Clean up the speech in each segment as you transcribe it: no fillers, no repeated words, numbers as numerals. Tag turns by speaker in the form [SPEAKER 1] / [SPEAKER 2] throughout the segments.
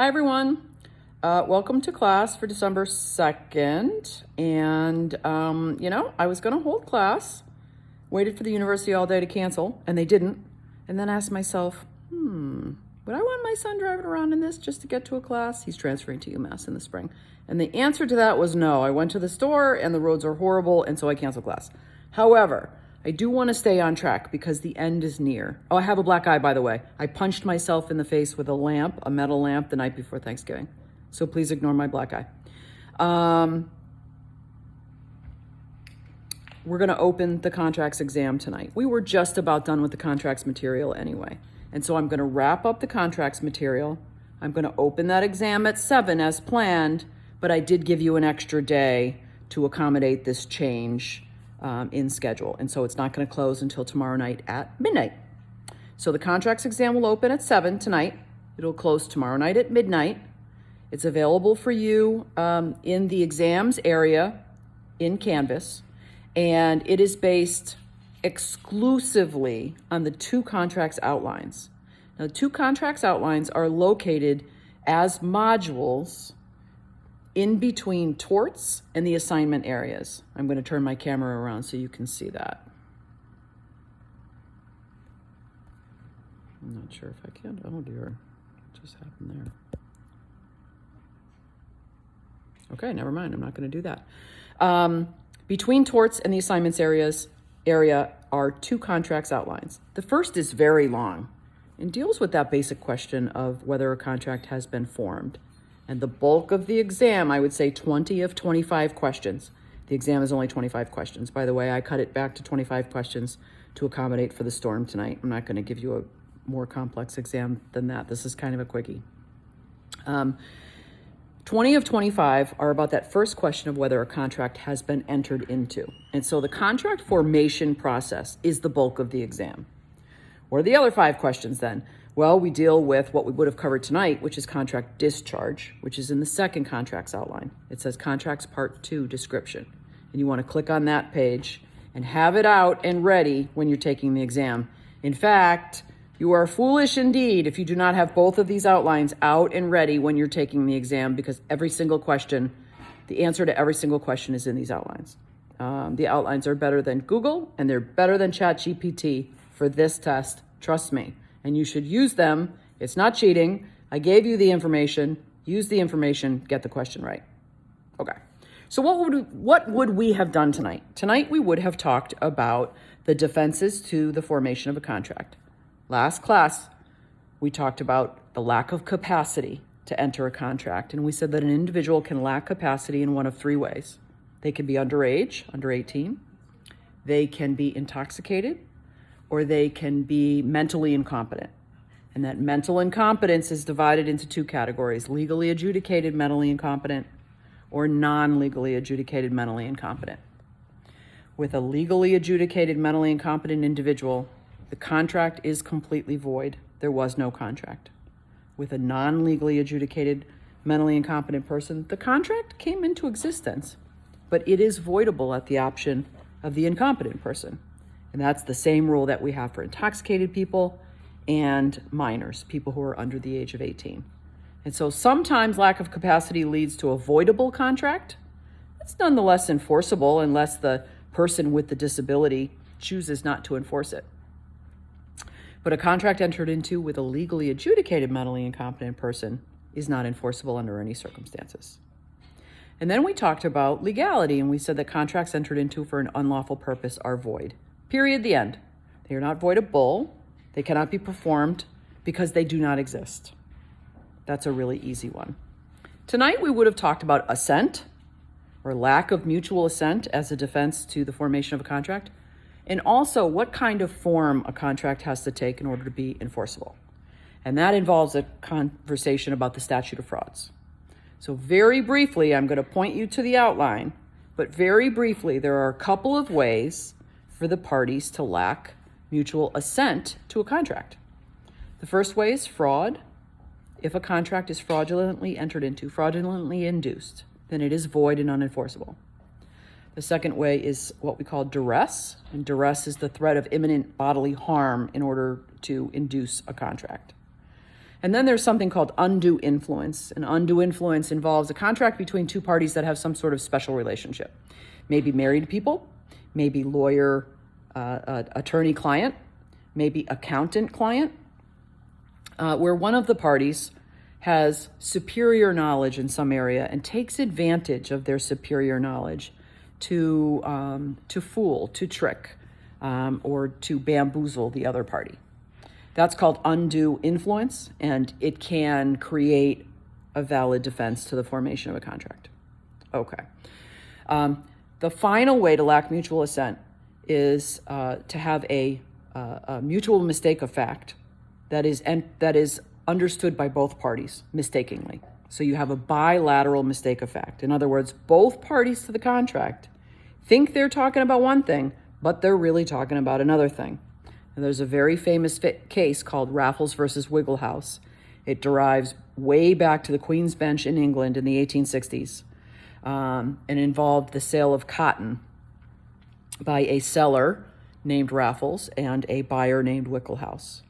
[SPEAKER 1] Hi, everyone. Welcome to class for December 2nd. And, I was going to hold class, waited for the university all day to cancel, and they didn't. And then asked myself, would I want my son driving around in this just to get to a class? He's transferring to UMass in the spring. And the answer to that was no. I went to the store and the roads are horrible, and so I canceled class. However, I do want to stay on track because the end is near. Oh, I have a black eye, by the way. I punched myself in the face with a metal lamp, the night before Thanksgiving. So please ignore my black eye. We're going to open the contracts exam tonight. We were just about done with the contracts material anyway. And so I'm going to wrap up the contracts material. I'm going to open that exam at 7 as planned, but I did give you an extra day to accommodate this change in schedule. And so it's not going to close until tomorrow night at midnight. So the contracts exam will open at 7 tonight. It'll close tomorrow night at midnight. It's available for you in the exams area in Canvas, and it is based exclusively on the two contracts outlines. Now, the two contracts outlines are located as modules in between torts and the assignment areas. I'm going to turn my camera around so you can see that. I'm not sure if I can. Oh dear, what just happened there? Okay, never mind. I'm not going to do that. Between torts and the assignments area are two contracts outlines. The first is very long and deals with that basic question of whether a contract has been formed. And the bulk of the exam, I would say 20 of 25 questions. The exam is only 25 questions. By the way, I cut it back to 25 questions to accommodate for the storm tonight. I'm not going to give you a more complex exam than that. This is kind of a quickie. 20 of 25 are about that first question of whether a contract has been entered into. And so the contract formation process is the bulk of the exam. What are the other 5 questions then? Well, we deal with what we would have covered tonight, which is contract discharge, which is in the second contracts outline. It says contracts part 2 description. And you want to click on that page and have it out and ready when you're taking the exam. In fact, you are foolish indeed if you do not have both of these outlines out and ready when you're taking the exam, because every single question, the answer to every single question is in these outlines. The outlines are better than Google, and they're better than ChatGPT for this test. Trust me. And you should use them. It's not cheating. I gave you the information. Use the information. Get the question right. Okay. So what would we have done tonight? Tonight we would have talked about the defenses to the formation of a contract. Last class, we talked about the lack of capacity to enter a contract. And we said that an individual can lack capacity in one of 3 ways. They can be underage, under 18. They can be intoxicated, or they can be mentally incompetent. And that mental incompetence is divided into 2 categories: legally adjudicated mentally incompetent or non-legally adjudicated mentally incompetent. With a legally adjudicated mentally incompetent individual, the contract is completely void. There was no contract. With a non-legally adjudicated mentally incompetent person, the contract came into existence, but it is voidable at the option of the incompetent person. And that's the same rule that we have for intoxicated people and minors, people who are under the age of 18. And so sometimes lack of capacity leads to a voidable contract. It's nonetheless enforceable unless the person with the disability chooses not to enforce it. But a contract entered into with a legally adjudicated mentally incompetent person is not enforceable under any circumstances. And then we talked about legality, and we said that contracts entered into for an unlawful purpose are void. Period, the end. They are not voidable. They cannot be performed because they do not exist. That's a really easy one. Tonight we would have talked about assent or lack of mutual assent as a defense to the formation of a contract, and also what kind of form a contract has to take in order to be enforceable. And that involves a conversation about the statute of frauds. So very briefly, I'm going to point you to the outline, but very briefly, there are a couple of ways for the parties to lack mutual assent to a contract. The first way is fraud. If a contract is fraudulently entered into, fraudulently induced, then it is void and unenforceable. The second way is what we call duress, and duress is the threat of imminent bodily harm in order to induce a contract. And then there's something called undue influence. And undue influence involves a contract between two parties that have some sort of special relationship. Maybe married people, maybe lawyer, attorney-client, maybe accountant-client, where one of the parties has superior knowledge in some area and takes advantage of their superior knowledge to fool, to trick, or to bamboozle the other party. That's called undue influence, and it can create a valid defense to the formation of a contract. Okay. The final way to lack mutual assent is to have a mutual mistake of fact that is understood by both parties mistakenly. So you have a bilateral mistake of fact. In other words, both parties to the contract think they're talking about one thing, but they're really talking about another thing. And there's a very famous case called Raffles versus Wigglehouse. It derives way back to the Queen's Bench in England in the 1860s, and involved the sale of cotton by a seller named Raffles and a buyer named Wigglehouse.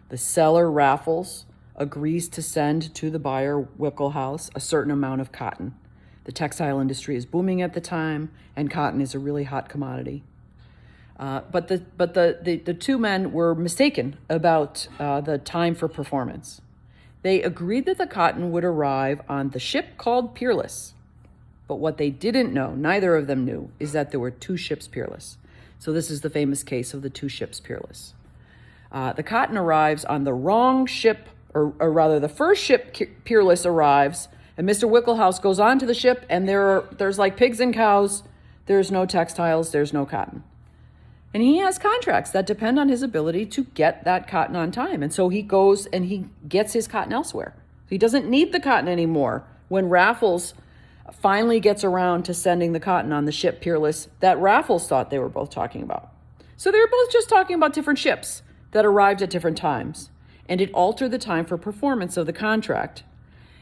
[SPEAKER 1] The seller, Raffles, agrees to send to the buyer, Wigglehouse, a certain amount of cotton. The textile industry is booming at the time, and cotton is a really hot commodity. But the two men were mistaken about the time for performance. They agreed that the cotton would arrive on the ship called Peerless. But what they didn't know, neither of them knew, is that there were two ships Peerless. So this is the famous case of the two ships Peerless. The cotton arrives on the wrong ship, or rather the first ship Peerless arrives, and Mr. Wigglehouse goes onto the ship, and there's like pigs and cows. There's no textiles, there's no cotton. And he has contracts that depend on his ability to get that cotton on time. And so he goes and he gets his cotton elsewhere. He doesn't need the cotton anymore. When Raffles finally gets around to sending the cotton on the ship Peerless that Raffles thought they were both talking about. So they were both just talking about different ships that arrived at different times. And it altered the time for performance of the contract.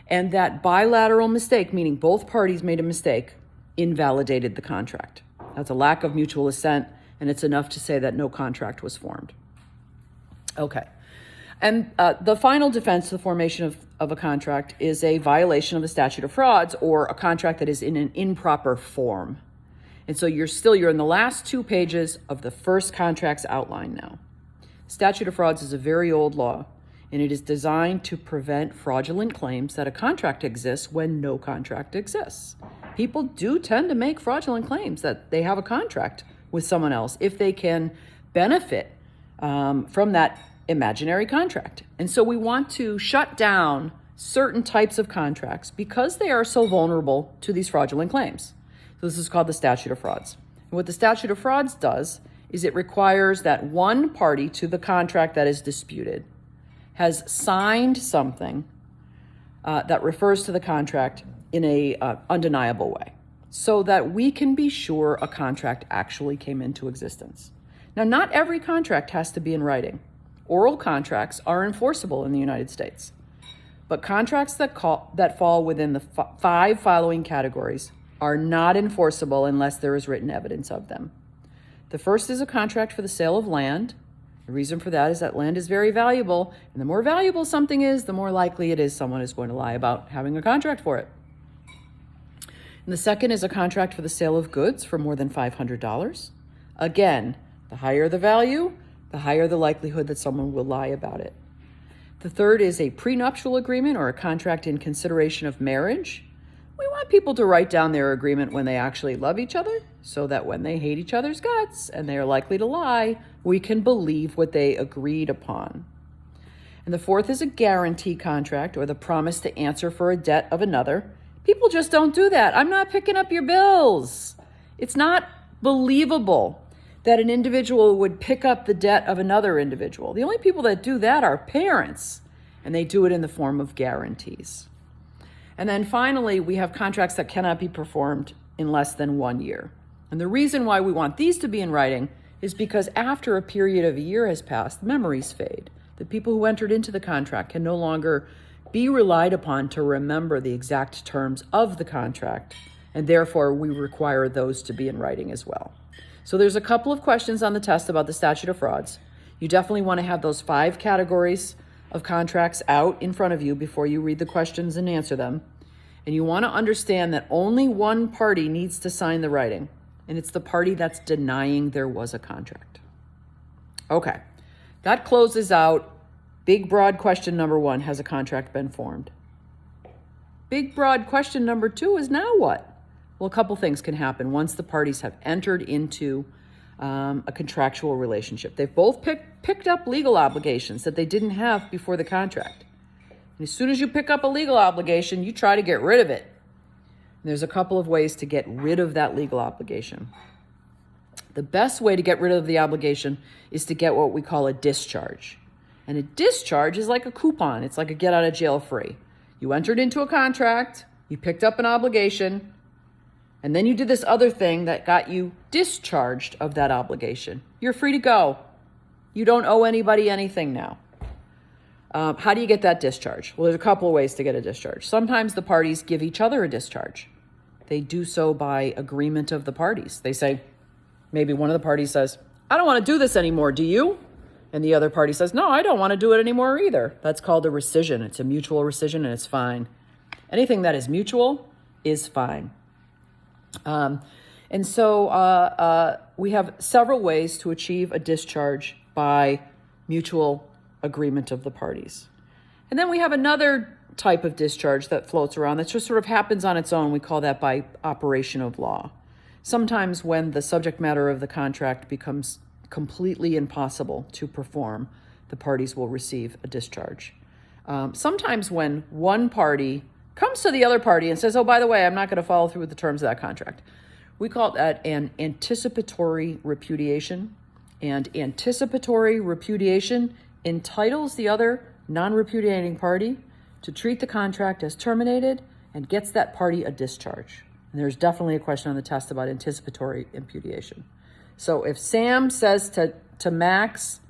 [SPEAKER 1] And that bilateral mistake, meaning both parties made a mistake, invalidated the contract. That's a lack of mutual assent, and it's enough to say that no contract was formed. Okay. And the final defense to the formation of a contract is a violation of the statute of frauds, or a contract that is in an improper form. And so you're in the last 2 pages of the first contract's outline now. Statute of frauds is a very old law, and it is designed to prevent fraudulent claims that a contract exists when no contract exists. People do tend to make fraudulent claims that they have a contract with someone else if they can benefit from that imaginary contract. And so we want to shut down certain types of contracts because they are so vulnerable to these fraudulent claims. So this is called the statute of frauds. And what the statute of frauds does is it requires that one party to the contract that is disputed has signed something that refers to the contract in a undeniable way, so that we can be sure a contract actually came into existence. Now, not every contract has to be in writing. Oral contracts are enforceable in the United States, but contracts that fall within the 5 following categories are not enforceable unless there is written evidence of them. The first is a contract for the sale of land. The reason for that is that land is very valuable, and the more valuable something is, the more likely it is someone is going to lie about having a contract for it. And the second is a contract for the sale of goods for more than $500. Again, the higher the value, the higher the likelihood that someone will lie about it. The third is a prenuptial agreement, or a contract in consideration of marriage. We want people to write down their agreement when they actually love each other, so that when they hate each other's guts and they are likely to lie, we can believe what they agreed upon. And the fourth is a guarantee contract, or the promise to answer for a debt of another. People just don't do that. I'm not picking up your bills. It's not believable that an individual would pick up the debt of another individual. The only people that do that are parents, and they do it in the form of guarantees. And then finally, we have contracts that cannot be performed in less than 1 year. And the reason why we want these to be in writing is because after a period of a year has passed, memories fade. The people who entered into the contract can no longer be relied upon to remember the exact terms of the contract, and therefore we require those to be in writing as well. So there's a couple of questions on the test about the statute of frauds. You definitely want to have those 5 categories of contracts out in front of you before you read the questions and answer them. And you want to understand that only one party needs to sign the writing, and it's the party that's denying there was a contract. Okay, that closes out big, broad question number 1, has a contract been formed? Big, broad question number 2 is now what? Well, a couple things can happen once the parties have entered into a contractual relationship. They've both picked up legal obligations that they didn't have before the contract. And as soon as you pick up a legal obligation, you try to get rid of it. And there's a couple of ways to get rid of that legal obligation. The best way to get rid of the obligation is to get what we call a discharge. And a discharge is like a coupon. It's like a get out of jail free. You entered into a contract, you picked up an obligation, and then you did this other thing that got you discharged of that obligation. You're free to go. You don't owe anybody anything now. How do you get that discharge? Well, there's a couple of ways to get a discharge. Sometimes the parties give each other a discharge. They do so by agreement of the parties. They say, maybe one of the parties says, I don't want to do this anymore, do you? And the other party says, no, I don't want to do it anymore either. That's called a rescission. It's a mutual rescission, and it's fine. Anything that is mutual is fine. And so we have several ways to achieve a discharge by mutual agreement of the parties. And then we have another type of discharge that floats around that just sort of happens on its own. We call that by operation of law. Sometimes when the subject matter of the contract becomes completely impossible to perform, the parties will receive a discharge. Sometimes when one party comes to the other party and says, oh, by the way, I'm not going to follow through with the terms of that contract. We call that an anticipatory repudiation. And anticipatory repudiation entitles the other non-repudiating party to treat the contract as terminated and gets that party a discharge. And there's definitely a question on the test about anticipatory repudiation. So if Sam says to Max,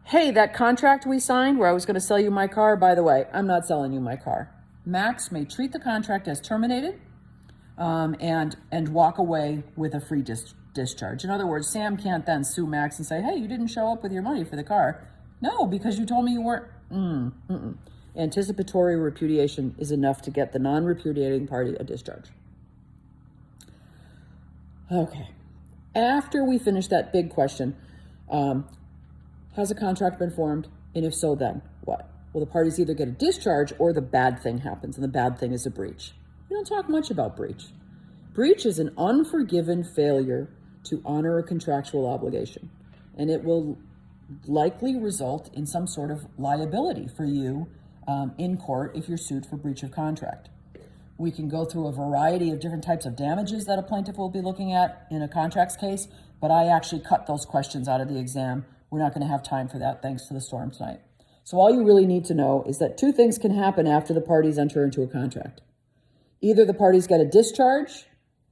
[SPEAKER 1] hey, that contract we signed where I was going to sell you my car, by the way, I'm not selling you my car. Max may treat the contract as terminated and walk away with a free discharge. In other words, Sam can't then sue Max and say, hey, you didn't show up with your money for the car. No, because you told me you weren't. Anticipatory repudiation is enough to get the non-repudiating party a discharge. Okay. After we finish that big question, has a contract been formed? And if so, then what? Well, the parties either get a discharge or the bad thing happens, and the bad thing is a breach. We don't talk much about breach. Breach is an unforgiven failure to honor a contractual obligation, and it will likely result in some sort of liability for you in court if you're sued for breach of contract. We can go through a variety of different types of damages that a plaintiff will be looking at in a contracts case, but I actually cut those questions out of the exam. We're not going to have time for that thanks to the storm tonight. So all you really need to know is that two things can happen after the parties enter into a contract. Either the parties get a discharge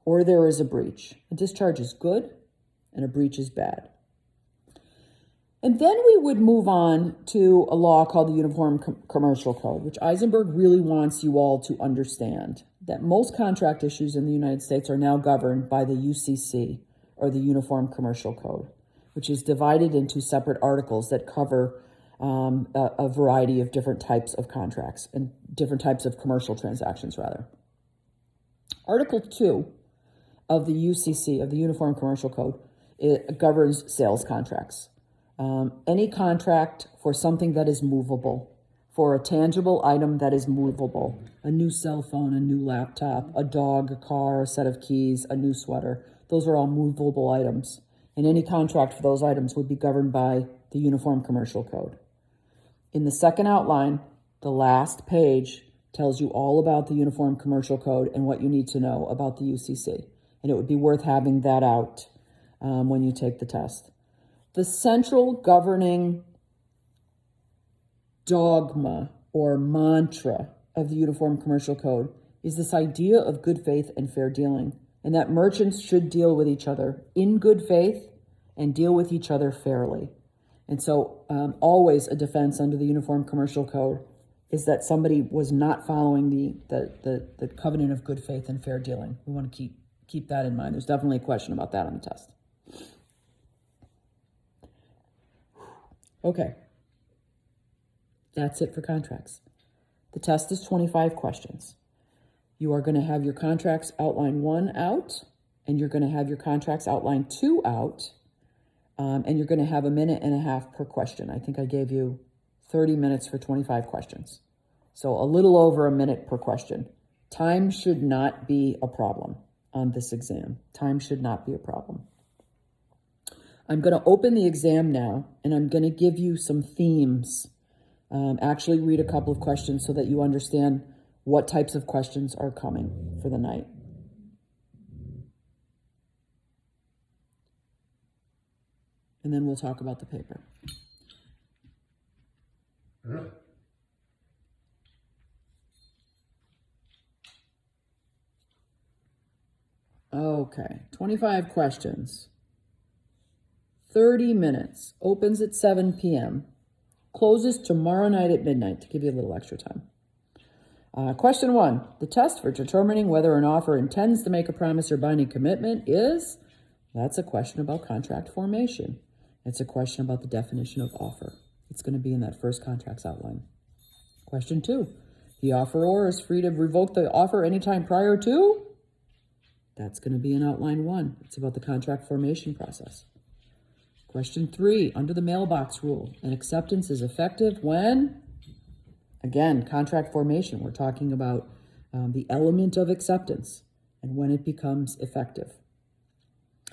[SPEAKER 1] or there is a breach. A discharge is good and a breach is bad. And then we would move on to a law called the Uniform Commercial Code, which Eisenberg really wants you all to understand that most contract issues in the United States are now governed by the UCC, or the Uniform Commercial Code, which is divided into separate articles that cover a variety of different types of contracts and different types of commercial transactions, rather. Article 2 of the UCC, of the Uniform Commercial Code, it governs sales contracts. Any contract for something that is movable, for a tangible item that is movable, a new cell phone, a new laptop, a dog, a car, a set of keys, a new sweater, those are all movable items. And any contract for those items would be governed by the Uniform Commercial Code. In the second outline, the last page tells you all about the Uniform Commercial Code and what you need to know about the UCC. And it would be worth having that out when you take the test. The central governing dogma or mantra of the Uniform Commercial Code is this idea of good faith and fair dealing, and that merchants should deal with each other in good faith and deal with each other fairly. And so always a defense under the Uniform Commercial Code is that somebody was not following the covenant of good faith and fair dealing. We want to keep that in mind. There's definitely a question about that on the test. Okay. That's it for contracts. The test is 25 questions. You are going to have your contracts outline 1 out, and you're going to have your contracts outline 2 out, and you're going to have 1.5 minutes per question. I think I gave you 30 minutes for 25 questions. So a little over 1 minute per question. Time should not be a problem on this exam. Time should not be a problem. I'm going to open the exam now, and I'm going to give you some themes. Actually read a couple of questions so that you understand what types of questions are coming for the night. And then we'll talk about the paper. Okay, 25 questions. 30 minutes. Opens at 7 p.m. Closes tomorrow night at midnight to give you a little extra time. Question 1. The test for determining whether an offer intends to make a promise or binding commitment is, that's a question about contract formation. It's a question about the definition of offer. It's going to be in that first contracts outline. Question 2. The offeror is free to revoke the offer anytime prior to? That's going to be in outline 1. It's about the contract formation process. Question 3, under the mailbox rule, an acceptance is effective when? Again, contract formation. We're talking about the element of acceptance and when it becomes effective.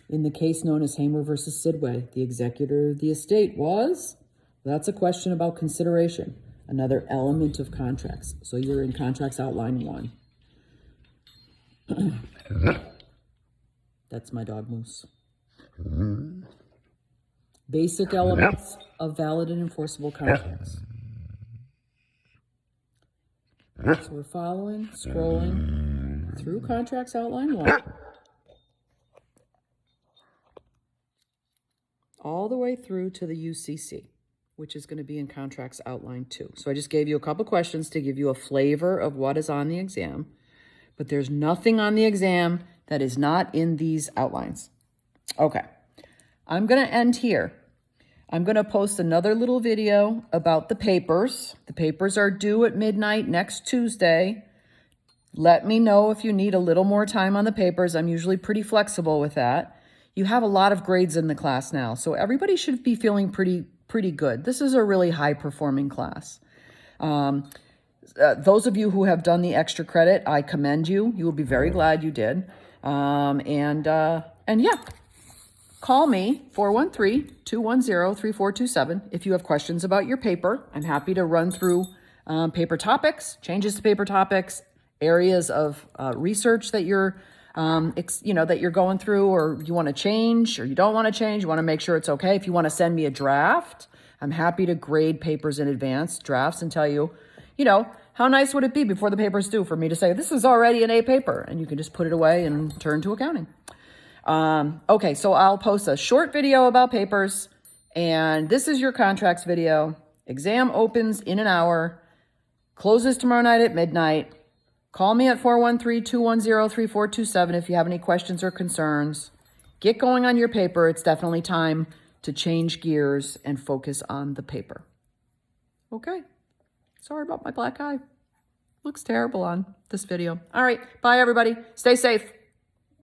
[SPEAKER 1] In the case known as Hamer versus Sidway, the executor of the estate was? That's a question about consideration, another element of contracts. So you're in contracts outline 1. That's my dog Moose. Basic elements of valid and enforceable contracts. So we're scrolling through contracts outline 1, all the way through to the UCC, which is going to be in contracts outline 2. So I just gave you a couple questions to give you a flavor of what is on the exam, but there's nothing on the exam that is not in these outlines. Okay, I'm going to end here. I'm going to post another little video about the papers. The papers are due at midnight next Tuesday. Let me know if you need a little more time on the papers. I'm usually pretty flexible with that. You have a lot of grades in the class now, so everybody should be feeling pretty good. This is a really high-performing class. Those of you who have done the extra credit, I commend you. You will be very glad you did. And yeah. Call me, 413-210-3427, if you have questions about your paper. I'm happy to run through paper topics, changes to paper topics, areas of research that you're, that you're going through, or you want to change, or you don't want to change. You want to make sure it's okay. If you want to send me a draft, I'm happy to grade papers in advance, drafts, and tell you, how nice would it be before the paper's due for me to say, this is already an A paper, and you can just put it away and turn to accounting. Okay, so I'll post a short video about papers, and this is your contracts video. Exam opens in an hour, closes tomorrow night at midnight. Call me at 413-210-3427 if you have any questions or concerns. Get going on your paper. It's definitely time to change gears and focus on the paper. Okay, sorry about my black eye. Looks terrible on this video. All right, bye everybody. Stay safe.